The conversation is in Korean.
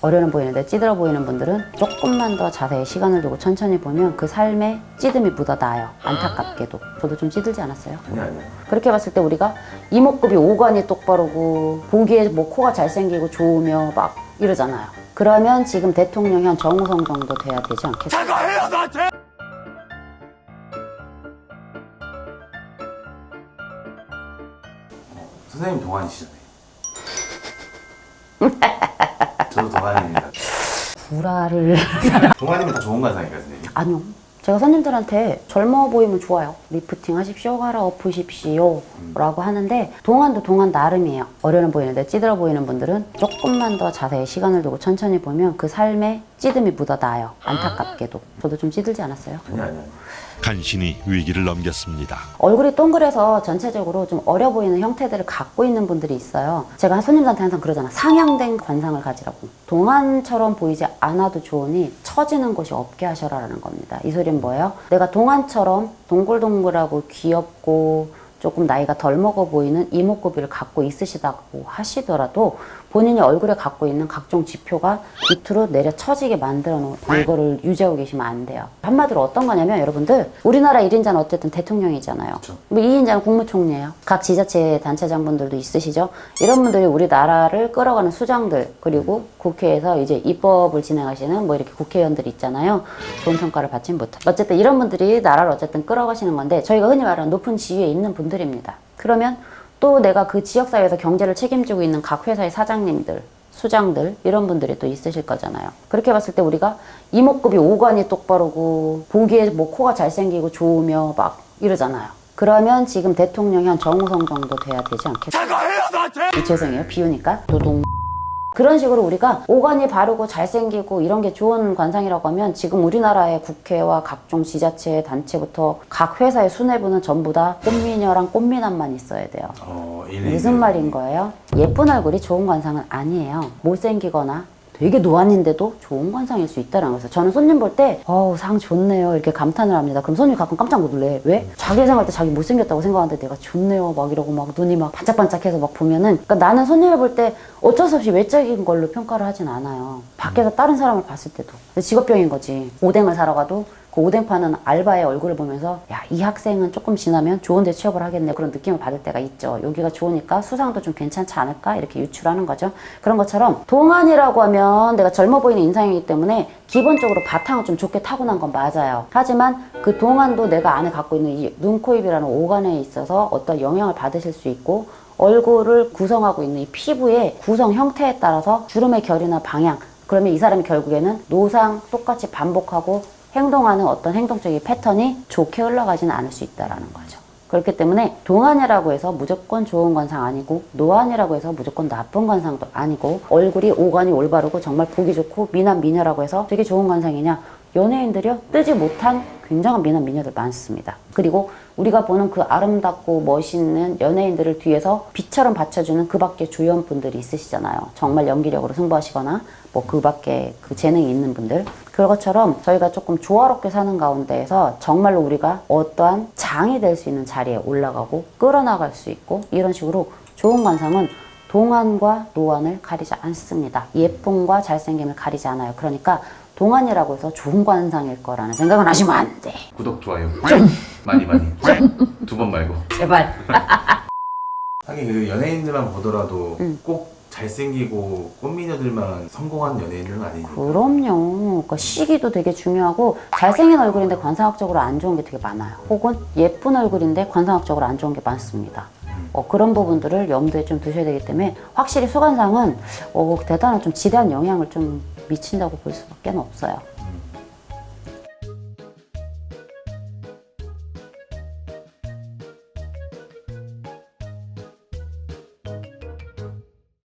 어려는 보이는데 찌들어 보이는 분들은 조금만 더 자세히 시간을 두고 천천히 보면 그 삶에 찌듦이 묻어나요. 안타깝게도. 저도 좀 찌들지 않았어요? 아니요. 그렇게 봤을 때 우리가 이목구비 오관이 똑바르고 보기에 뭐 코가 잘생기고 좋으며 막 이러잖아요. 그러면 지금 대통령이 한 정우성 정도 돼야 되지 않겠어요? 사과해요 나한테! 선생님 동안이시잖아요. 저도 동안입니다. 구라를 동안이면 다 좋은 관상인가요, 선생님? 아니요. 제가 손님들한테 젊어 보이면 좋아요. 리프팅 하십시오, 갈아엎으십시오 라고 하는데 동안도 동안 나름이에요. 어려는 보이는데 찌들어 보이는 분들은 조금만 더 자세히 시간을 두고 천천히 보면 그 삶에 찌듦이 묻어나요. 안타깝게도. 저도 좀 찌들지 않았어요? 아니요. 간신히 위기를 넘겼습니다. 얼굴이 동그래서 전체적으로 좀 어려 보이는 형태들을 갖고 있는 분들이 있어요. 제가 손님들한테 항상 그러잖아. 상향된 관상을 가지라고. 동안처럼 보이지 않아도 좋으니 처지는 것이 없게 하셔라라는 겁니다. 이 소리는 뭐예요? 내가 동안처럼 동글동글하고 귀엽고 조금 나이가 덜 먹어 보이는 이목구비를 갖고 있으시다고 하시더라도 본인이 얼굴에 갖고 있는 각종 지표가 밑으로 내려 처지게 만들어 놓은 이거를 유지하고 계시면 안 돼요. 한마디로 어떤 거냐면 여러분들 우리나라 1인자는 어쨌든 대통령이잖아요. 그렇죠. 뭐 2인자는 국무총리예요. 각 지자체 단체장분들도 있으시죠. 이런 분들이 우리나라를 끌어가는 수장들 그리고 국회에서 이제 입법을 진행하시는 뭐 이렇게 국회의원들이 있잖아요. 좋은 평가를 받지 못해. 어쨌든 이런 분들이 나라를 어쨌든 끌어가시는 건데 저희가 흔히 말하는 높은 지위에 있는 분들입니다. 그러면 또 내가 그 지역사회에서 경제를 책임지고 있는 각 회사의 사장님들, 수장들 이런 분들이 또 있으실 거잖아요. 그렇게 봤을 때 우리가 이목구비 오관이 똑바르고 보기에 뭐 코가 잘생기고 좋으며 막 이러잖아요. 그러면 지금 대통령이 한 정우성 정도 돼야 되지 않겠어요? 사과해요 나한테! 죄송해요. 비우니까 도동. 그런 식으로 우리가 오관이 바르고 잘생기고 이런 게 좋은 관상이라고 하면 지금 우리나라의 국회와 각종 지자체 단체부터 각 회사의 수뇌부는 전부 다 꽃미녀랑 꽃미남만 있어야 돼요. 무슨 말인 거예요? 예쁜 얼굴이 좋은 관상은 아니에요. 못생기거나 되게 노안인데도 좋은 관상일 수 있다는 거죠. 저는 손님 볼 때 상 좋네요 이렇게 감탄을 합니다. 그럼 손님이 가끔 깜짝 놀래. 왜? 자기 생각할 때 자기 못생겼다고 생각하는데 내가 좋네요 막 이러고 막 눈이 막 반짝반짝해서 막 보면은 그러니까 나는 손님을 볼 때 어쩔 수 없이 외적인 걸로 평가를 하진 않아요. 밖에서 다른 사람을 봤을 때도. 직업병인 거지. 오뎅을 사러 가도 그 오뎅 파는 알바의 얼굴을 보면서 야, 이 학생은 조금 지나면 좋은 데 취업을 하겠네 그런 느낌을 받을 때가 있죠. 여기가 좋으니까 수상도 좀 괜찮지 않을까 이렇게 유출하는 거죠. 그런 것처럼 동안이라고 하면 내가 젊어 보이는 인상이기 때문에 기본적으로 바탕은 좀 좋게 타고난 건 맞아요. 하지만 그 동안도 내가 안에 갖고 있는 이 눈, 코, 입이라는 오간에 있어서 어떤 영향을 받으실 수 있고 얼굴을 구성하고 있는 이 피부의 구성 형태에 따라서 주름의 결이나 방향 그러면 이 사람이 결국에는 노상 똑같이 반복하고 행동하는 어떤 행동적인 패턴이 좋게 흘러가지는 않을 수 있다는 거죠. 그렇기 때문에 동안이라고 해서 무조건 좋은 관상 아니고 노안이라고 해서 무조건 나쁜 관상도 아니고 얼굴이 오관이 올바르고 정말 보기 좋고 미남 미녀라고 해서 되게 좋은 관상이냐? 연예인들이요? 뜨지 못한 굉장한 미남 미녀들 많습니다. 그리고 우리가 보는 그 아름답고 멋있는 연예인들을 뒤에서 빛처럼 받쳐주는 그 밖에 조연분들이 있으시잖아요. 정말 연기력으로 승부하시거나 뭐 그 밖에 그 재능이 있는 분들. 그것처럼 저희가 조금 조화롭게 사는 가운데에서 정말로 우리가 어떠한 장이 될 수 있는 자리에 올라가고 끌어나갈 수 있고 이런 식으로 좋은 관상은 동안과 노안을 가리지 않습니다. 예쁨과 잘생김을 가리지 않아요. 그러니까 동안이라고 해서 좋은 관상일 거라는 생각은 하시면 안 돼. 구독, 좋아요. 많이. 2번 말고. 제발. 하긴 그 연예인들만 보더라도 꼭 잘생기고 꽃미녀들만 성공한 연예인들은 아니니까. 그럼요. 그러니까 시기도 되게 중요하고 잘생긴 얼굴인데 관상학적으로 안 좋은 게 되게 많아요. 혹은 예쁜 얼굴인데 관상학적으로 안 좋은 게 많습니다. 그런 부분들을 염두에 좀 두셔야 되기 때문에 확실히 수관상은 대단한 좀 지대한 영향을 좀 미친다고 볼 수밖에 없어요.